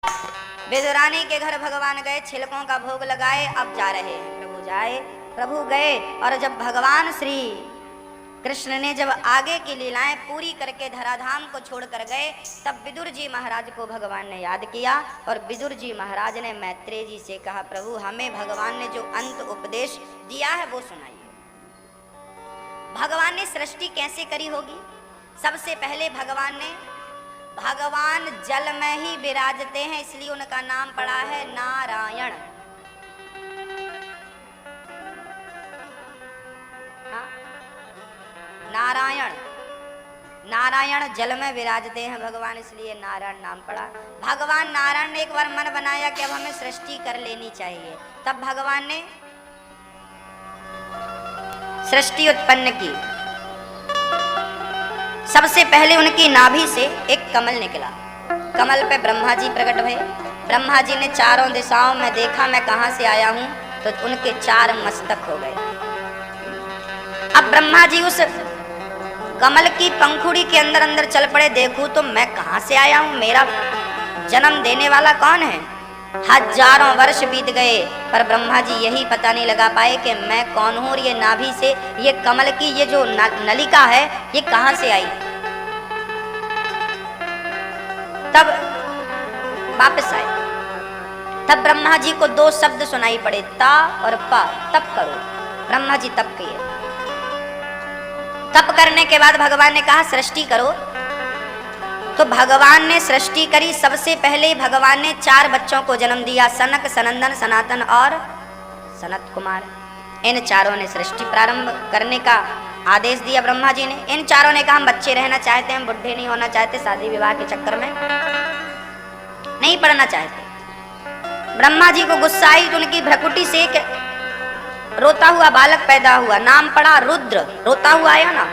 विदुरानी के घर भगवान गए, छिलकों का भोग लगाए, अब जा रहे हैं। प्रभु जाए, प्रभु गए, और जब भगवान श्री कृष्ण ने जब आगे की लीलाएं पूरी करके धराधाम को छोड़कर गए, तब विदुर जी महाराज को भगवान ने याद किया और विदुर जी महाराज ने मैत्रेय जी से कहा, प्रभु हमें भगवान ने जो अंत उपदेश दिया है वो सुनाइए। भगवान ने सृष्टि कैसे करी होगी? सबसे पहले भगवान जल में ही विराजते हैं, इसलिए उनका नाम पड़ा है नारायण। हाँ? नारायण, नारायण जल में विराजते हैं भगवान, इसलिए नारायण नाम पड़ा। भगवान नारायण ने एक बार मन बनाया कि अब हमें सृष्टि कर लेनी चाहिए, तब भगवान ने सृष्टि उत्पन्न की। सबसे पहले उनकी नाभि से एक कमल निकला, कमल पे ब्रह्मा जी प्रकट हुए। ब्रह्मा जी ने चारों दिशाओं में देखा मैं कहां से आया हूं, तो उनके 4 मस्तक हो गए। अब ब्रह्मा जी उस कमल की पंखुड़ी के अंदर अंदर चल पड़े, देखूं तो मैं कहां से आया हूं, मेरा जन्म देने वाला कौन है। हजारों वर्ष बीत गए, पर ब्रह्मा जी यही पता नहीं लगा पाए कि मैं कौन हूं और ये नाभि से, ये कमल की ये जो नलिका है, ये कहां से आई। तब वापस आए, तब ब्रह्मा जी को 2 शब्द सुनाई पड़े, ता और पा, तप करो। ब्रह्मा जी तप किए। तप करने के बाद भगवान ने कहा सृष्टि करो, तो भगवान ने सृष्टि करी। सबसे पहले भगवान ने 4 बच्चों को जन्म दिया, सनक, सनंदन, सनातन और सनत कुमार। इन चारों ने सृष्टि प्रारंभ करने का आदेश दिया ब्रह्मा जी ने। इन चारों ने कहा हम बच्चे रहना चाहते हैं, बुढ़े नहीं होना चाहते, शादी विवाह के चक्कर में नहीं पड़ना चाहते। ब्रह्मा जी को गुस्सा आई तो उनकी भ्रकुटी से एक रोता हुआ बालक पैदा हुआ, नाम पड़ा रुद्र। रोता हुआ आया ना,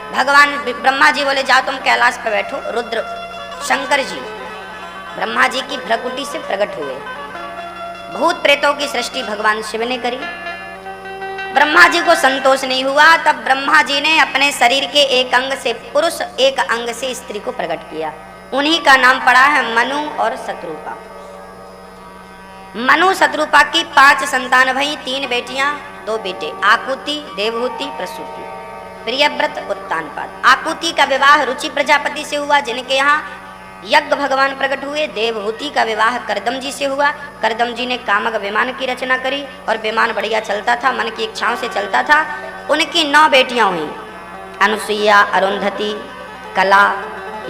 भगवान ब्रह्मा जी बोले जाओ तुम कैलाश पर बैठो। रुद्र शंकर जी ब्रह्मा जी की भ्रकुटी से प्रकट हुए। भूत प्रेतों की सृष्टि भगवान शिव ने करी। ब्रह्मा जी को संतोष नहीं हुआ, तब ब्रह्मा जी ने अपने शरीर के एक अंग से पुरुष, एक अंग से स्त्री को प्रकट किया। उन्हीं का नाम पड़ा है मनु और शत्रुपा। मनु शत्रुपा की 5 संतान भई, 3 बेटियां 2 बेटे, आकुति, देवहूति, प्रसूति, प्रियव्रत, उत्तानपाद। आकुति का विवाह रुचि प्रजापति से हुआ, जिनके यहाँ यज्ञ भगवान प्रकट हुए। देवहूति का विवाह करदम जी से हुआ। करदम जी ने कामक विमान की रचना करी और विमान बढ़िया चलता था, मन की इच्छाओं से चलता था। उनकी 9 बेटियां हुई, अनुसुईया, अरुंधति, कला,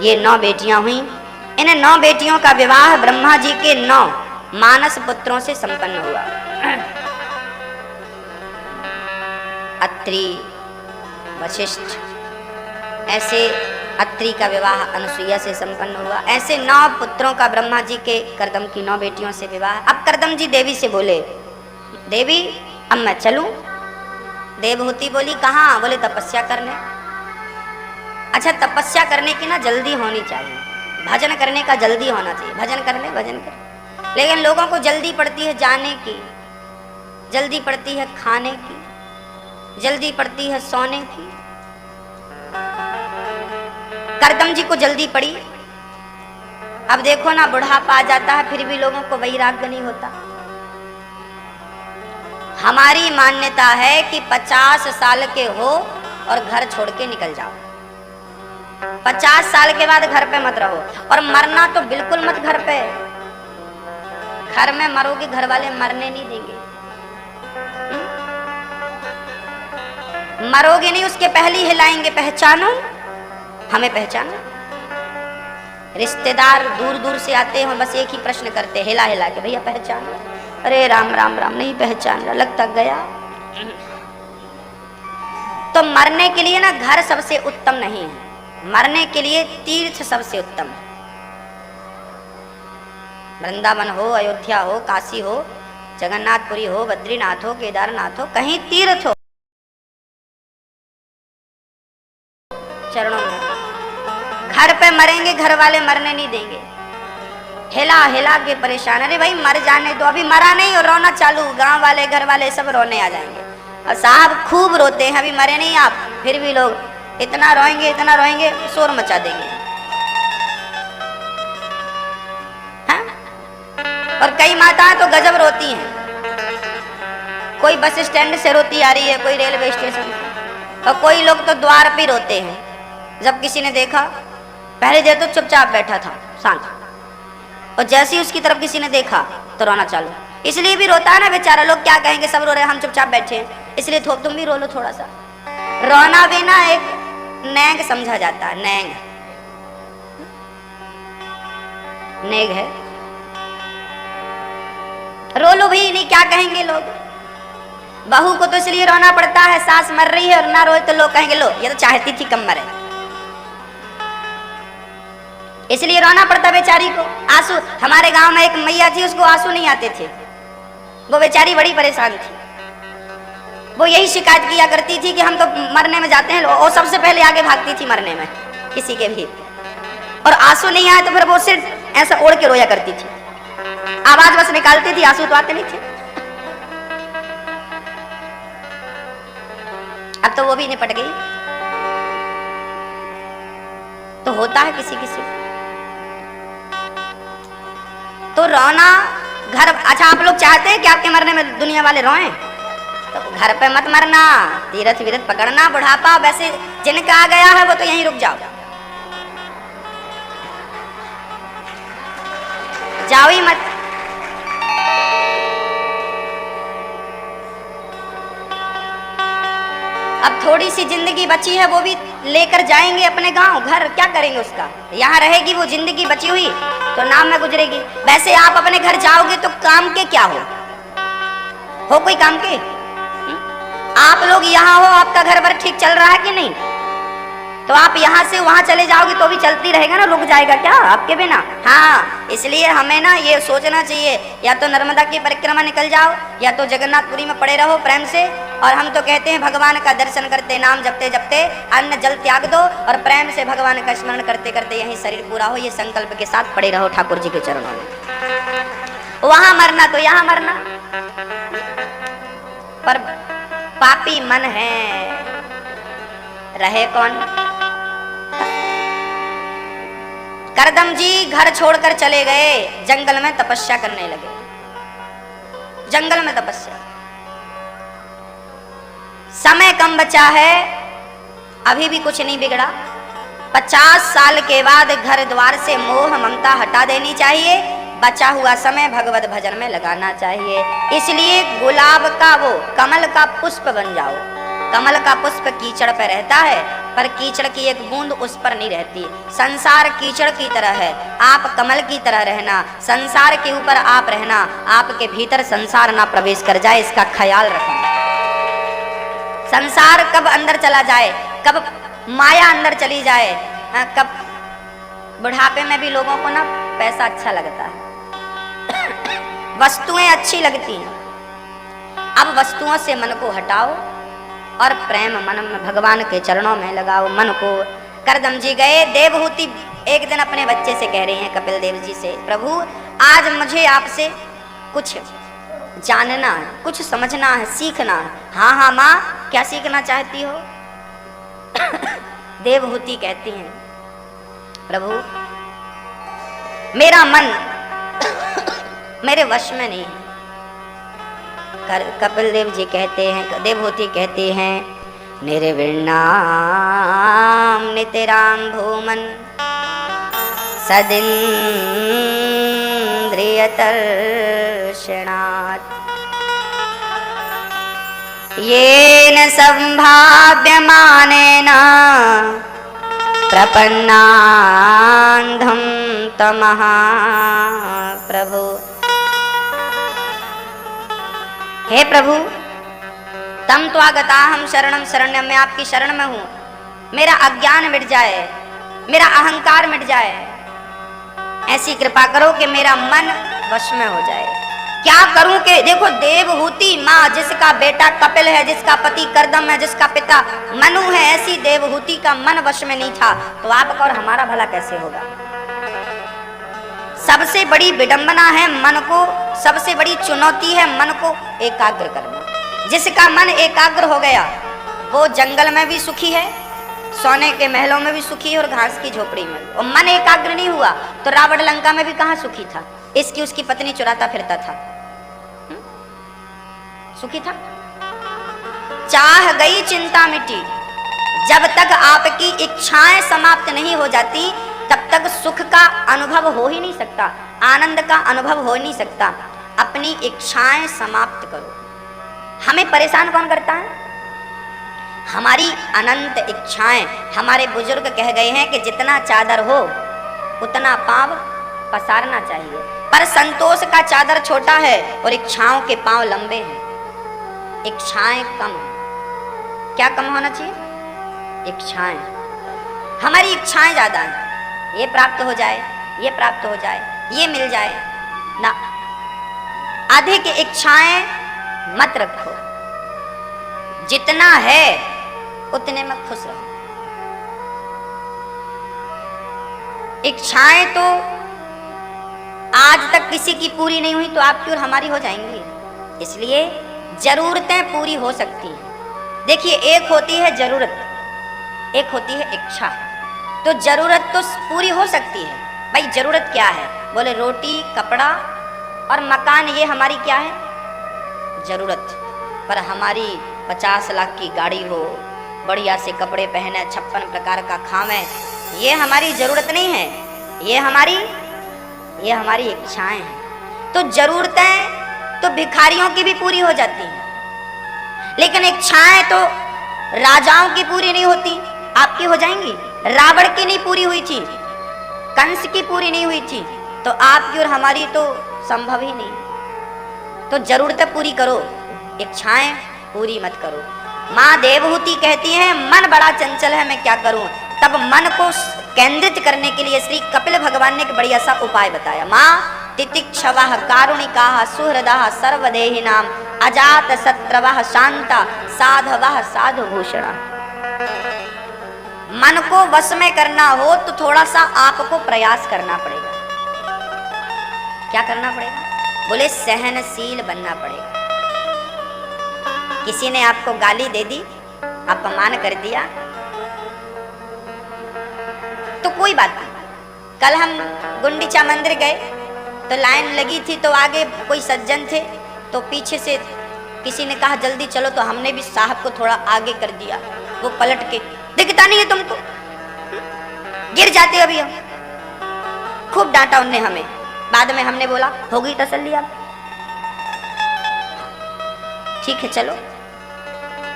ये 9 बेटियां हुई। इन 9 बेटियों का विवाह ब्रह्मा जी के 9 मानस पुत्रों से संपन्न हुआ। अत्रि, वशिष्ठ, ऐसे अत्रि का विवाह अनुसुईया से संपन्न हुआ। ऐसे 9 पुत्रों का ब्रह्मा जी के करदम की 9 बेटियों से विवाह। अब करदम जी देवी से बोले, देवी अब मैं चलूं? देवहूति बोली कहाँ? बोले तपस्या करने। अच्छा, तपस्या करने की ना जल्दी होनी चाहिए, भजन करने का जल्दी होना चाहिए। भजन कर, लेकिन लोगों को जल्दी पड़ती है जाने की, जल्दी पड़ती है खाने की, जल्दी पड़ती है सोने की। करदम जी को जल्दी पड़ी। अब देखो ना, बुढ़ापा आ जाता है फिर भी लोगों को वैराग्य नहीं होता। हमारी मान्यता है कि 50 साल के हो और घर छोड़ के निकल जाओ। 50 साल के बाद घर पे मत रहो, और मरना तो बिल्कुल मत घर पे। घर में मरोगे, घर वाले मरने नहीं देंगे। मरोगे नहीं, उसके पहले हिलाएंगे, पहचानो हमें, पहचानो। रिश्तेदार दूर दूर से आते हैं, बस एक ही प्रश्न करते, हिला हिला के, भैया पहचानो। अरे राम राम राम, नहीं पहचान रहा, लगता गया। तो मरने के लिए ना घर सबसे उत्तम नहीं है, मरने के लिए तीर्थ सबसे उत्तम है। वृंदावन हो, अयोध्या हो, काशी हो, जगन्नाथपुरी हो, बद्रीनाथ हो, केदारनाथ हो, कहीं तीर्थ हो, चरणों में। घर पे मरेंगे, घर वाले मरने नहीं देंगे, हिला हिला के परेशान। अरे भाई मर जाने दो, अभी मरा नहीं और रोना चालू, गांव वाले घर वाले सब रोने आ जाएंगे। और साहब खूब रोते हैं, अभी मरे नहीं आप, फिर भी लोग इतना रोएंगे, शोर मचा देंगे। हाँ? और कई माताएं तो गजब रोती हैं, कोई बस स्टैंड से रोती आ रही है, कोई रेलवे स्टेशन से, और कोई लोग तो द्वार पे रोते हैं। जब किसी ने देखा, पहले देर तो चुपचाप बैठा था शांत, और जैसे ही उसकी तरफ किसी ने देखा तो रोना चालू। इसलिए भी रोता है ना बेचारा, लोग क्या कहेंगे, सब रो रहे हैं, हम चुपचाप बैठे हैं, इसलिए तुम भी रो लो थोड़ा सा। रोना भी ना एक नैंग समझा जाता है, नैंग नेग है। रो लो भाई, नहीं क्या कहेंगे लोग। बहू को तो इसलिए रोना पड़ता है, सास मर रही है और ना रोए तो लोग कहेंगे लो ये तो चाहती थी कम मरे, इसलिए रोना पड़ता बेचारी को। आंसू, हमारे गांव में एक मैया थी, उसको आंसू नहीं आते थे, वो बेचारी बड़ी परेशान थी। वो यही शिकायत किया करती थी कि हम तो मरने में जाते हैं, और सबसे पहले आगे भागती थी मरने में किसी के भी, और आंसू नहीं आए तो फिर वो सिर्फ ऐसा ओढ़ के रोया करती थी, आवाज बस निकालती थी, आंसू तो आते नहीं थे। अब तो वो भी निपट गई। तो होता है किसी किसी तो रोना घर। अच्छा, आप लोग चाहते हैं कि आपके मरने में दुनिया वाले रोएं? तो घर पे मत मरना, तीरथ विरथ पकड़ना, बुढ़ापा वैसे जिनका आ गया है वो तो यहीं रुक जाओ, जाओ ही मत। अब थोड़ी सी जिंदगी बची है, वो भी लेकर जाएंगे अपने गांव घर, क्या करेंगे उसका? यहाँ रहेगी वो जिंदगी बची हुई तो नाम में गुजरेगी। वैसे आप अपने घर जाओगे तो काम के क्या हो कोई काम के? आप लोग यहाँ हो, आपका घर भर ठीक चल रहा है कि नहीं? तो आप यहाँ से वहाँ चले जाओगे तो भी चलती रहेगा ना, रुक जाएगा क्या आपके बिना? हाँ, इसलिए हमें ना ये सोचना चाहिए, या तो नर्मदा की परिक्रमा निकल जाओ, या तो जगन्नाथपुरी में पड़े रहो प्रेम से। और हम तो कहते हैं भगवान का दर्शन करते, नाम जपते जपते अन्न जल त्याग दो, और प्रेम से भगवान का स्मरण करते करते यही शरीर पूरा हो, ये संकल्प के साथ पड़े रहो ठाकुर जी के चरणों में। वहां मरना तो यहाँ मरना, पर पापी मन है, रहे कौन? करदम जी घर छोड़कर चले गए, जंगल में तपस्या करने लगे। जंगल में तपस्या, समय कम बचा है, अभी भी कुछ नहीं बिगड़ा। 50 साल के बाद घर द्वार से मोह ममता हटा देनी चाहिए, बचा हुआ समय भगवत भजन में लगाना चाहिए। इसलिए गुलाब का वो कमल का पुष्प बन जाओ। कमल का पुष्प कीचड़ पे रहता है, पर कीचड़ की एक बूंद उस पर नहीं रहती। संसार कीचड़ की तरह है, आप कमल की तरह रहना, संसार के ऊपर आप रहना, आपके भीतर संसार ना प्रवेश कर जाए, इसका ख्याल रखना। संसार कब अंदर चला जाए, कब माया अंदर चली जाए, कब बुढ़ापे में भी लोगों को ना पैसा अच्छा लगता है, वस्तुएं अच्छी लगती हैं। अब वस्तुओं से मन को हटाओ और प्रेम मन में भगवान के चरणों में लगाओ मन को। करदम जी गए, देवहूति एक दिन अपने बच्चे से कह रही हैं, कपिल देव जी से, प्रभु आज मुझे आपसे कुछ जानना है, कुछ समझना है, सीखना है। हाँ हाँ माँ, क्या सीखना चाहती हो? देवहूति कहती हैं, प्रभु मेरा मन मेरे वश में नहीं है। कपिल देव जी कहते हैं, देवहूति कहती हैं, निर्विण्णाम नितिराम भूमन सदिन्द्रियतर्षणात् येन संभाव्यमानेन प्रपन्नान्धं तमः। प्रभु, हे प्रभु, तम त्वागता हम शरणम शरण्यम, मैं आपकी शरण में हूँ। मेरा अज्ञान मिट जाए, मेरा अहंकार मिट जाए, ऐसी कृपा करो कि मेरा मन वश में हो जाए। क्या करूं कि देखो, देवहूति माँ जिसका बेटा कपिल है, जिसका पति करदम है, जिसका पिता मनु है, ऐसी देवहूति का मन वश में नहीं था, तो आपका और हमारा भला कैसे होगा? सबसे बड़ी विडंबना है मन को, सबसे बड़ी चुनौती है मन को एकाग्र करना। जिसका मन एकाग्र हो गया वो जंगल में भी सुखी है, सोने के महलों में भी सुखी है, और घास की झोपड़ी में भी। और मन एकाग्र नहीं हुआ तो रावण लंका में भी कहाँ सुखी था। इसकी उसकी पत्नी चुराता फिरता था, सुखी था। चाह गई चिंता मिटी, जब तक आपकी इच्छाएं समाप्त नहीं हो जाती तब तक सुख का अनुभव हो ही नहीं सकता, आनंद का अनुभव हो नहीं सकता। अपनी इच्छाएं समाप्त करो। हमें परेशान कौन करता है? हमारी अनंत इच्छाएं। हमारे बुजुर्ग कह गए हैं कि जितना चादर हो उतना पांव पसारना चाहिए, पर संतोष का चादर छोटा है और इच्छाओं के पांव लंबे हैं। इच्छाएं कम। क्या कम होना चाहिए? इच्छाएं। हमारी इच्छाएं ज्यादा हैं, ये प्राप्त हो जाए, ये प्राप्त हो जाए, ये मिल जाए ना। अधिक इच्छाएं मत रखो, जितना है उतने में खुश रहो। इच्छाएं तो आज तक किसी की पूरी नहीं हुई तो आपकी और हमारी हो जाएंगी। इसलिए जरूरतें पूरी हो सकती हैं। देखिए, एक होती है जरूरत, एक होती है इच्छा। तो जरूरत तो पूरी हो सकती है। भाई जरूरत क्या है? बोले रोटी, कपड़ा और मकान, ये हमारी क्या है? जरूरत। पर हमारी 50 लाख की गाड़ी हो, बढ़िया से कपड़े पहने, 56 प्रकार का खावे, ये हमारी जरूरत नहीं है, ये हमारी इच्छाएं हैं। तो जरूरतें तो भिखारियों की भी पूरी हो जाती हैं, लेकिन इच्छाएं तो राजाओं की पूरी नहीं होती। आपकी हो जाएंगी। रावण की नहीं पूरी हुई थी, कंस की पूरी नहीं हुई थी, तो आपकी और हमारी तो संभव ही नहीं। तो जरूरतें पूरी करो, इच्छाएं पूरी मत करो। माँ देवहूति कहती है मन बड़ा चंचल है, मैं क्या करूं? तब मन को केंद्रित करने के लिए श्री कपिल भगवान ने एक बढ़िया सा उपाय बताया। माँ तितिक्षवः कारुणिकाः सुहृदाः सर्वदेहिनां अजात शत्रवः शांता साधवः साधुभूषणा। मन को वश में करना हो तो थोड़ा सा आपको प्रयास करना पड़ेगा। क्या करना पड़ेगा? बोले सहनशील बनना पड़ेगा। किसी ने आपको गाली दे दी, अपमान कर दिया, तो कोई बात नहीं। कल हम गुंडीचा मंदिर गए तो लाइन लगी थी, तो आगे कोई सज्जन थे, तो पीछे से किसी ने कहा जल्दी चलो, तो हमने भी साहब को थोड़ा आगे कर दिया। वो पलट के, दिखता नहीं है तुमको, गिर जाते अभी हम। खूब डांटा उनने हमें। बाद में हमने बोला हो गई तसल्ली अब, ठीक है चलो।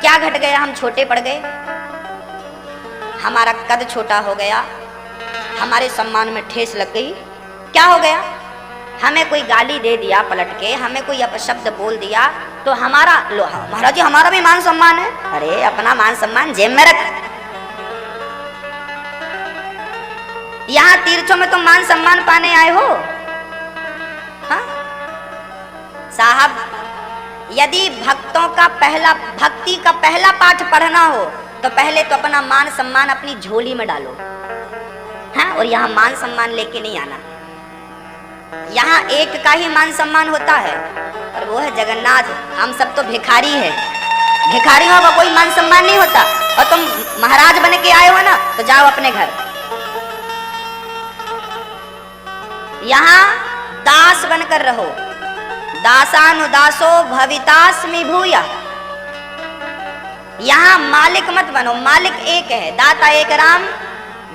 क्या घट गया? हम छोटे पड़ गए, हमारा कद छोटा हो गया, हमारे सम्मान में ठेस लग गई। क्या हो गया? हमें कोई गाली दे दिया पलट के, हमें कोई अपशब्द बोल दिया, तो हमारा लो महाराज जी हमारा भी मान सम्मान है। अरे अपना मान सम्मान जेब में रख। यहाँ तीर्थों में तुम मान सम्मान पाने आए हो? हाँ साहब, यदि भक्ति का पहला पाठ पढ़ना हो तो पहले तो अपना मान सम्मान अपनी झोली में डालो। हाँ, और यहाँ मान सम्मान लेके नहीं आना। यहाँ एक का ही मान सम्मान होता है, और वो है जगन्नाथ। हम सब तो भिखारी है, भिखारियों का कोई मान सम्मान नहीं होता। और तुम महाराज बन के आए हो ना, तो जाओ अपने घर। यहाँ दास बनकर रहो। दासानुदासो भवितास्मि भूया। यहाँ मालिक मत बनो। मालिक एक है, दाता एक राम,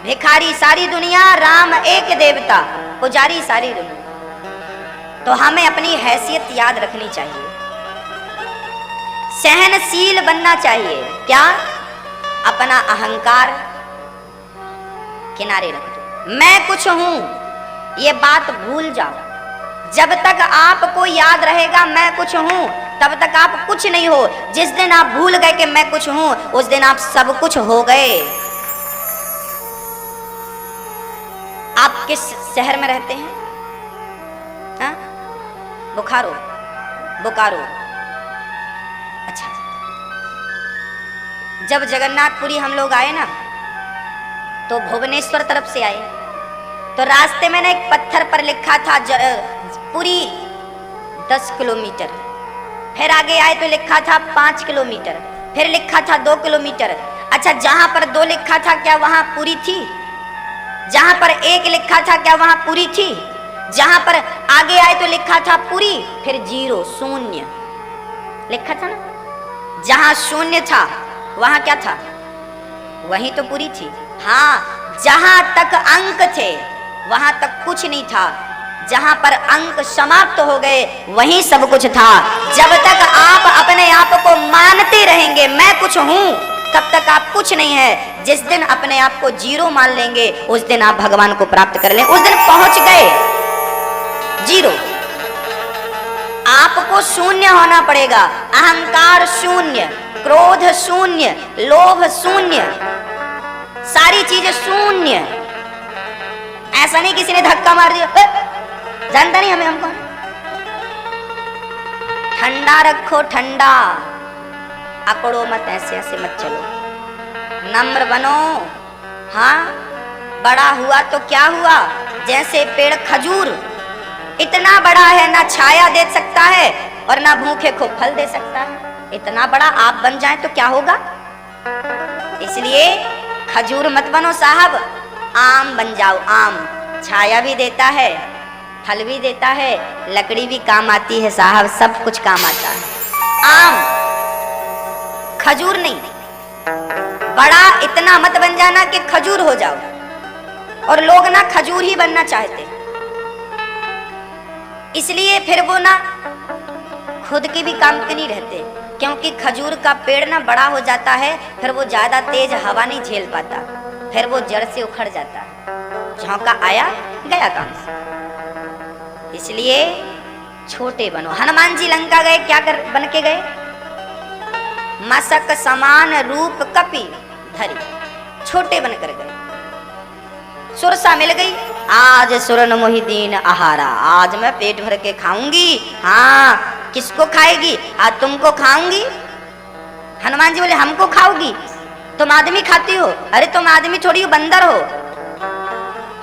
भिखारी सारी दुनिया, राम एक देवता, पुजारी सारी दुनिया। तो हमें अपनी हैसियत याद रखनी चाहिए, सहनशील बनना चाहिए। क्या? अपना अहंकार किनारे रख दो। मैं कुछ हूं, ये बात भूल जाओ। जब तक आपको याद रहेगा मैं कुछ हूं, तब तक आप कुछ नहीं हो। जिस दिन आप भूल गए कि मैं कुछ हूं, उस दिन आप सब कुछ हो गए। आप किस शहर में रहते हैं? हाँ? बोकारो। बोकारो। अच्छा, जब जगन्नाथपुरी हम लोग आए ना, तो भुवनेश्वर तरफ से आए, तो रास्ते में ना एक पत्थर पर लिखा था पूरी 10 किलोमीटर। फिर आगे आए तो लिखा था 5 किलोमीटर, फिर लिखा था 2 किलोमीटर। अच्छा, जहां पर 2 लिखा था क्या वहां पूरी थी? जहां पर 1 लिखा था क्या वहां पूरी थी? जहां पर आगे आए तो लिखा था पुरी, फिर जीरो शून्य लिखा था ना। जहां शून्य था वहां क्या था, वहीं तो पुरी थी। हाँ, जहां तक अंक थे वहां तक कुछ नहीं था, जहां पर अंक समाप्त हो गए वहीं सब कुछ था। जब तक आप अपने आप को मानते रहेंगे मैं कुछ हूं, तब तक आप कुछ नहीं है। जिस दिन अपने आप को जीरो मान लेंगे उस दिन आप भगवान को प्राप्त कर लें, उस दिन पहुंच गए जीरो। आपको शून्य होना पड़ेगा, अहंकार शून्य, क्रोध शून्य, लोभ शून्य, सारी चीजें शून्य। ऐसा नहीं किसी ने धक्का मार दिया, जानता नहीं हमें, हमको ठंडा रखो, ठंडा, अकड़ो मत, ऐसे ऐसे मत चलो, नम्र बनो। हाँ, बड़ा हुआ तो क्या हुआ, जैसे पेड़ खजूर इतना बड़ा है, ना छाया दे सकता है और ना भूखे को फल दे सकता है। इतना बड़ा आप बन जाए तो क्या होगा। इसलिए खजूर मत बनो साहब, आम बन जाओ। आम छाया भी देता है, फल भी देता है, लकड़ी भी काम आती है साहब, सब कुछ काम आता है। आम, खजूर नहीं। बड़ा इतना मत बन जाना कि खजूर हो जाओ, और लोग ना खजूर ही बनना चाहते, इसलिए फिर वो ना खुद के भी काम के नहीं रहते, क्योंकि खजूर का पेड़ ना बड़ा हो जाता है, फिर वो ज्यादा तेज हवा नहीं झेल पाता, फिर वो जड़ से उखड़ जाता है, झोंका आया गया काम से। इसलिए छोटे बनो। हनुमान जी लंका गए, क्या कर बन के गए, मसक समान रूप कपि धरी, छोटे बनकर गए। सुरसा मिल गई, आज सुरन मोहिदीन आहारा, आज मैं पेट भर के खाऊंगी। हाँ, किसको खाएगी, आज तुमको खाऊंगी। हनुमान जी बोले हमको खाओगी, तुम आदमी खाती हो। अरे तुम आदमी थोड़ी हो, बंदर हो।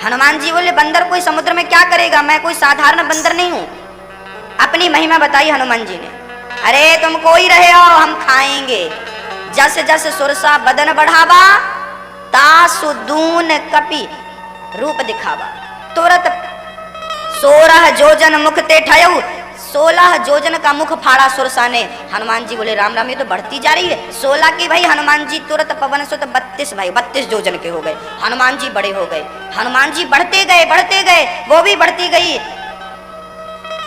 हनुमान जी बोले बंदर कोई समुद्र में क्या करेगा, मैं कोई साधारण बंदर नहीं हूं। अपनी महिमा बताई हनुमान जी ने, अरे तुम कोई रहे हो, हम खाएंगे। जस जस सुरसा बदन बढ़ावा, तासु दून कपि रूप दिखावा। तुरंत 16 जोजन मुख ते ठयऊ, 16 जोजन का मुख फाड़ा सुरसा ने। हनुमान जी बोले राम राम, ये तो बढ़ती जा रही है। 16 की भाई, हनुमान जी तुरंत पवन सुत 32 भाई, 32 जोजन के हो गए। हनुमान जी बड़े हो गए, हनुमान जी बढ़ते गए, वो भी बढ़ती गई।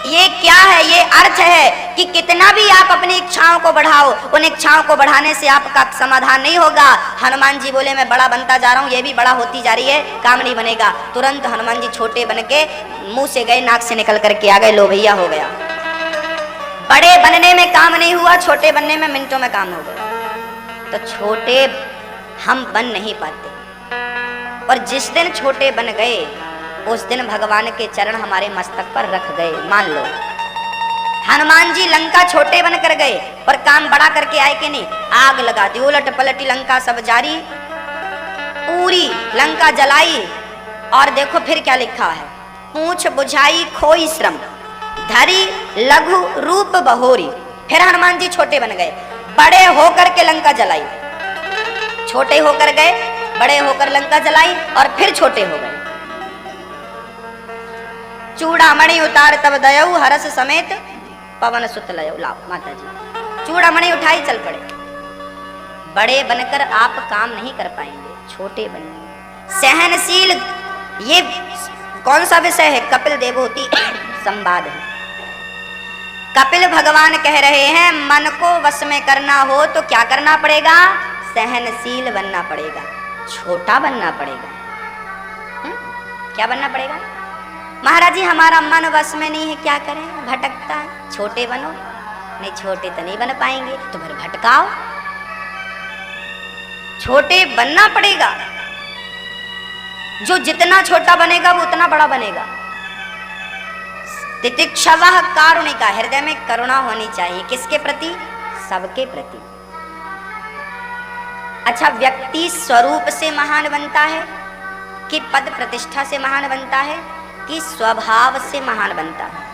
ये क्या है, ये अर्थ है कि कितना भी आप अपनी इच्छाओं को बढ़ाओ, उन इच्छाओं को बढ़ाने से आपका समाधान नहीं होगा। हनुमान जी बोले मैं बड़ा बनता जा रहा हूँ, ये भी बड़ा होती जा रही है, काम नहीं बनेगा। तुरंत हनुमान जी छोटे बन के मुंह से गए, नाक से निकल करके आ गए, लो भैया हो गया। बड़े बनने में काम नहीं हुआ, छोटे बनने में मिनटों में काम हो गया। तो छोटे हम बन नहीं पाते, और जिस दिन छोटे बन गए उस दिन भगवान के चरण हमारे मस्तक पर रख गए। मान लो हनुमान जी लंका छोटे बनकर गए, पर काम बड़ा करके आए कि नहीं, आग लगा दी, उलट पलटी लंका सब जारी, पूरी लंका जलाई। और देखो फिर क्या लिखा है, पूंछ बुझाई खोई श्रम, धरी लघु रूप बहोरी। फिर हनुमान जी छोटे बन गए, बड़े होकर के लंका जलाई। छोटे होकर गए, बड़े होकर लंका जलाई, और फिर छोटे हो गए। चूड़ामणि उतार तब दयऊ, हरस समेत पवन सुत लयऊ। लाओ माता जी, चूड़ामणि उठाई चल पड़े। बड़े बनकर आप काम नहीं कर पाएंगे, छोटे बनिए। सहनशील, ये कौन सा विषय है, कपिल देवहूति संवाद है। कपिल भगवान कह रहे हैं मन को वश में करना हो तो क्या करना पड़ेगा, सहनशील बनना पड़ेगा, छोटा बनना पड़ेगा। क्या बनना पड़ेगा, महाराज जी हमारा मन वश में नहीं है, क्या करें, भटकता है। छोटे बनो, नहीं छोटे तो नहीं बन पाएंगे, तो फिर भटकाओ। छोटे बनना पड़ेगा, जो जितना छोटा बनेगा वो उतना बड़ा बनेगा। तितिक्षवः कारुणिका, हृदय में करुणा होनी चाहिए, किसके प्रति, सबके प्रति। अच्छा, व्यक्ति स्वरूप से महान बनता है कि पद प्रतिष्ठा से महान बनता है कि स्वभाव से महान बनता है,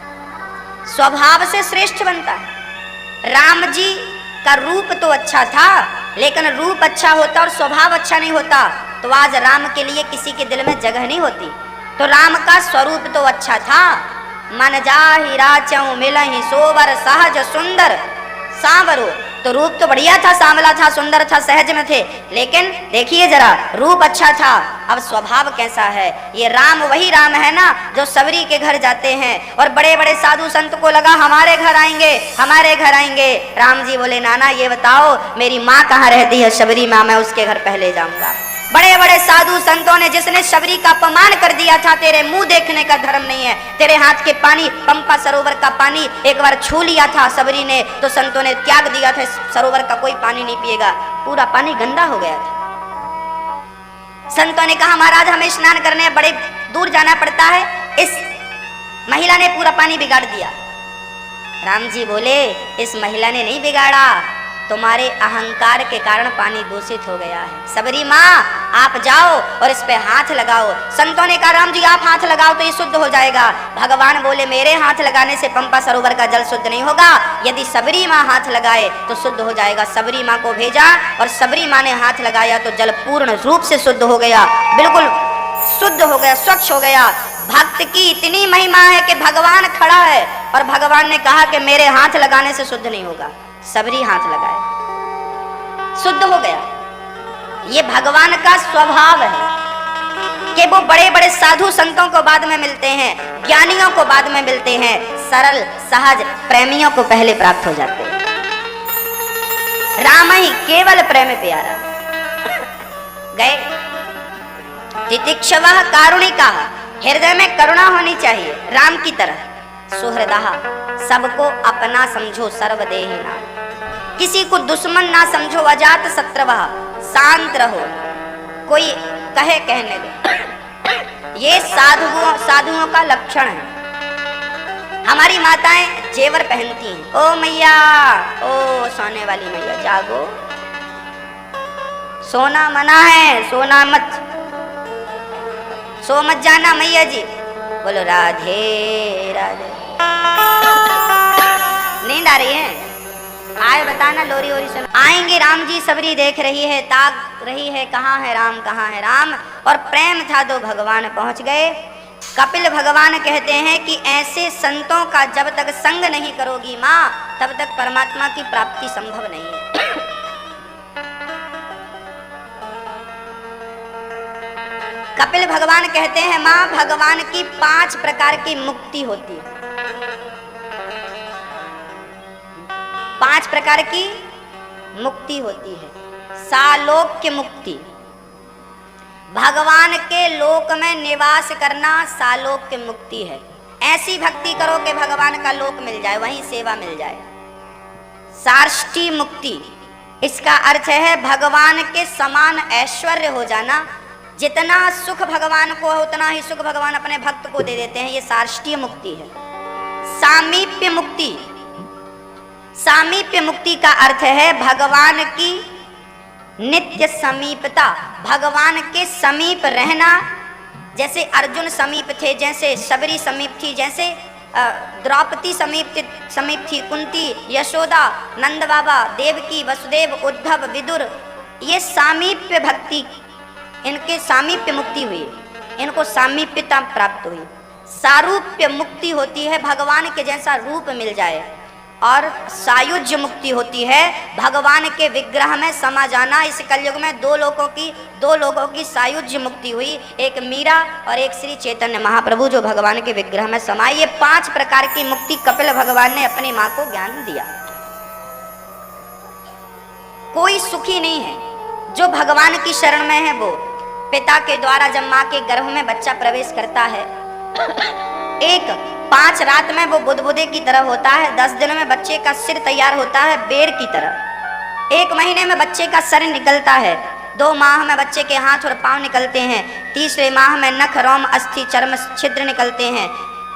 स्वभाव से श्रेष्ठ बनता है। राम जी का रूप तो अच्छा था, लेकिन रूप अच्छा होता और स्वभाव अच्छा नहीं होता तो आज राम के लिए किसी के दिल में जगह नहीं होती। तो राम का स्वरूप तो अच्छा था, मन जाहि राचऊ मिलहि सोबर सहज सुंदर सांवरो, तो रूप तो बढ़िया था, सांवला था, सुंदर था, सहज में थे। लेकिन देखिए जरा, रूप अच्छा था, अब स्वभाव कैसा है। ये राम वही राम है ना जो सबरी के घर जाते हैं और बड़े बड़े साधु संत को लगा हमारे घर आएंगे, हमारे घर आएंगे। राम जी बोले नाना ये बताओ मेरी माँ कहाँ रहती है, शबरी माँ, मैं उसके घर पहले जाऊंगा। बड़े बड़े साधु संतों ने, जिसने शबरी का अपमान कर दिया था, तेरे मुंह देखने का धर्म नहीं है, तेरे हाथ के पानी, पंपा सरोवर का पानी एक बार छू लिया था शबरी ने तो संतों ने त्याग दिया था, सरोवर का कोई पानी नहीं पिएगा, पूरा पानी गंदा हो गया था। संतों ने कहा महाराज हमें स्नान करने बड़े दूर जाना पड़ता है, इस महिला ने पूरा पानी बिगाड़ दिया। राम जी बोले इस महिला ने नहीं बिगाड़ा, तुम्हारे अहंकार के कारण पानी दूषित हो गया है। सबरी माँ आप जाओ और इस पे हाथ लगाओ। संतों ने कहा राम जी आप हाथ लगाओ तो ये शुद्ध हो जाएगा। भगवान बोले मेरे हाथ लगाने से पंपा सरोवर का जल शुद्ध नहीं होगा, यदि सबरी माँ हाथ लगाए तो शुद्ध हो जाएगा। सबरी माँ को भेजा और सबरी माँ ने हाथ लगाया तो जल पूर्ण रूप से शुद्ध हो गया, बिल्कुल शुद्ध हो गया, स्वच्छ हो गया। भक्त की इतनी महिमा है कि भगवान खड़ा है और भगवान ने कहा कि मेरे हाथ लगाने से शुद्ध नहीं होगा, सबरी हाथ लगाए शुद्ध हो गया। ये भगवान का स्वभाव है कि वो बड़े बड़े साधु संतों को बाद में मिलते हैं, ज्ञानियों को बाद में मिलते हैं, सरल सहज प्रेमियों को पहले प्राप्त हो जाते हैं। राम ही केवल प्रेम प्यारा। गए तितिक्षवः कारुणिका, हृदय में करुणा होनी चाहिए राम की तरह। सुहृदः, सबको अपना समझो, सर्वदेही नाम, किसी को दुश्मन ना समझो। अजात शत्रवः, शांत रहो, कोई कहे कहने दो। ये साधुओं का लक्षण है। हमारी माताएं जेवर पहनती हैं, ओ मैया, ओ सोने वाली मैया जागो, सोना मना है, सोना मत, सो मत जाना मैया जी। बोलो राधे राधे। नींद आ रही है? आए बताना, लोरी ओरी सुन आएंगे। राम जी सबरी देख रही है, ताक रही है, कहाँ है राम, कहाँ है राम, और प्रेम था तो भगवान पहुंच गए। कपिल भगवान कहते हैं कि ऐसे संतों का जब तक संग नहीं करोगी माँ तब तक परमात्मा की प्राप्ति संभव नहीं है। कपिल भगवान कहते हैं माँ भगवान की 5 प्रकार की मुक्ति होती है। 5 प्रकार की मुक्ति होती है। सालोक्य मुक्ति, भगवान के लोक में निवास करना सालोक्य मुक्ति है। ऐसी भक्ति करो कि भगवान का लोक मिल जाए, वहीं सेवा मिल जाए। सार्ष्टी मुक्ति, इसका अर्थ है भगवान के समान ऐश्वर्य हो जाना। जितना सुख भगवान को है उतना ही सुख भगवान अपने भक्त को दे देते हैं, ये सार्ष्टीय मुक्ति है। सामीप्य मुक्ति, सामीप्य मुक्ति का अर्थ है भगवान की नित्य समीपता, भगवान के समीप रहना। जैसे अर्जुन समीप थे, जैसे शबरी समीप थी, जैसे द्रौपदी समीप थी, कुंती, यशोदा, नंद बाबा, देवकी, वसुदेव, उद्धव, विदुर, ये सामीप्य भक्ति, इनके सामीप्य मुक्ति हुई, इनको सामीप्यता प्राप्त हुई। सारूप्य मुक्ति होती है भगवान के जैसा रूप मिल जाए, और सायुज्य मुक्ति होती है भगवान के विग्रह में समा जाना। इस कलयुग में दो लोगों की सायुज्य मुक्ति हुई, एक मीरा और एक श्री चैतन्य महाप्रभु जो भगवान के विग्रह में समाये। ये 5 प्रकार की मुक्ति कपिल भगवान ने अपनी माँ को ज्ञान दिया। कोई सुखी नहीं है जो भगवान की शरण में है। वो पिता के द्वारा जब माँ के गर्भ में बच्चा प्रवेश करता है, 5 रात में वो बुदबुदे की तरह होता है, 10 दिन में बच्चे का सिर तैयार होता है बेर की तरह, 1 महीने में बच्चे का सर निकलता है, 2 माह में बच्चे के हाथ और पांव निकलते हैं, 3रे माह में नख, रोम, अस्थि, चर्म, छिद्र निकलते हैं,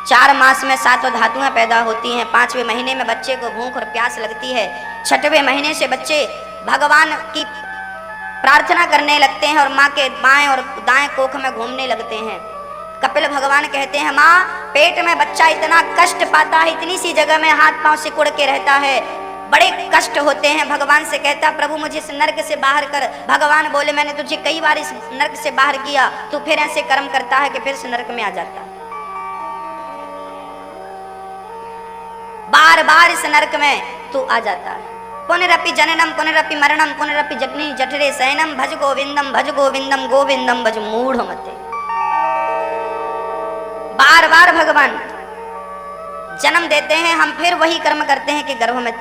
4 मास में 7 धातुएं पैदा होती हैं, 5वें महीने में बच्चे को भूख और प्यास लगती है, 6वें महीने से बच्चे भगवान की प्रार्थना करने लगते हैं और माँ के बाएं और दाएं कोख में घूमने लगते हैं। कपिल भगवान कहते हैं माँ पेट में बच्चा इतना कष्ट पाता है, इतनी सी जगह में हाथ पांव सिकुड़ के रहता है, बड़े कष्ट होते हैं। भगवान से कहता प्रभु मुझे इस नरक से बाहर कर। भगवान बोले मैंने तुझे कई बार इस नरक से बाहर किया, तू फिर ऐसे कर्म करता है कि फिर से नरक में आ जाता है। बार बार इस नरक में तू आ जाता है। पुनरपि जननम पुनरपि मरणम पुनरपि जटनी जठरे शयनम भज गोविंदम गोविंदम भज मूढ़ मते। बार बार भगवान जन्म देते हैं, हम फिर वही कर्म करते हैं कि गर्भ में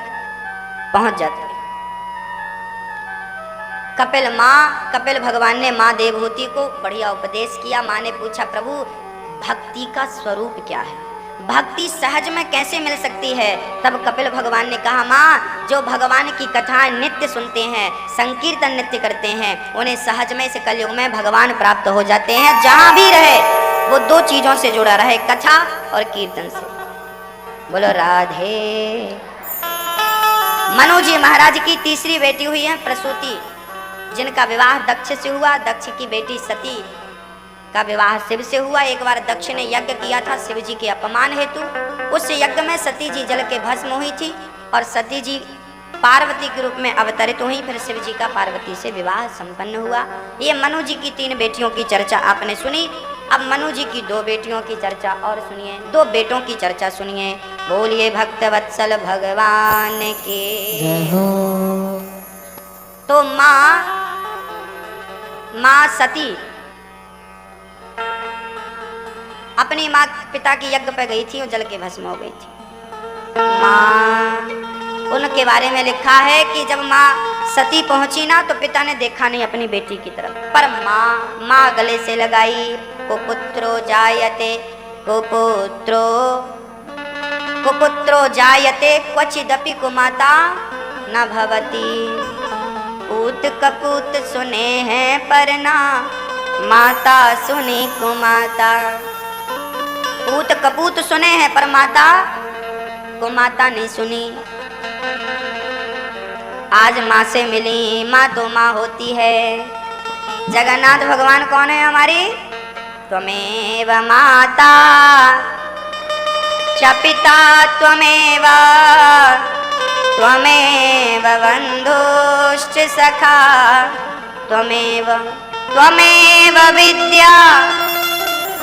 पहुंच जाते हैं। कपिल भगवान ने माँ देवहूति को बढ़िया उपदेश किया। माँ ने पूछा प्रभु भक्ति का स्वरूप क्या है, भक्ति सहज में कैसे मिल सकती है? तब कपिल भगवान ने कहा माँ जो भगवान की कथाएं नित्य सुनते हैं, संकीर्तन नित्य करते हैं, उन्हें सहज में इस कलयुग में भगवान प्राप्त हो जाते हैं। जहां भी रहे वो दो चीजों से जुड़ा रहे, कथा और कीर्तन से। बोलो राधे। मनु जी महाराज की तीसरी बेटी हुई है प्रसूति, जिनका विवाह दक्ष से हुआ। दक्ष की बेटी सती का विवाह शिव से हुआ। एक बार दक्ष ने यज्ञ किया था शिव जी के अपमान हेतु। उस यज्ञ में सती जी जल के भस्म हुई थी और सती जी पार्वती के रूप में अवतरित हुई। फिर शिव जी का पार्वती से विवाह संपन्न हुआ। ये मनु जी की 3 बेटियों की चर्चा आपने सुनी। अब मनु जी की 2 बेटियों की चर्चा और सुनिए, 2 बेटों की चर्चा सुनिए। बोलिए भक्त वत्सल भगवान के जय हो। तो माँ सती अपनी माँ पिता के यज्ञ पे गई थी और जल के भस्म हो गई थी। माँ उनके बारे में लिखा है कि जब माँ सती पहुंची ना तो पिता ने देखा नहीं अपनी बेटी की तरफ, पर माँ गले से लगाई कुपुत्रो जायते कुपुत्रो जायते क्वचिदपि कुमाता न भवति। पूत कपूत सुने हैं पर ना माता सुनी कुमाता। पूत कपूत सुने हैं पर माता को माता नहीं सुनी। आज माँ से मिली, माँ तो माँ होती है। जगन्नाथ भगवान कौन है हमारी? त्वमेव माता च पिता त्वमेव त्वमेव बन्धुश्च सखा त्वमेव विद्या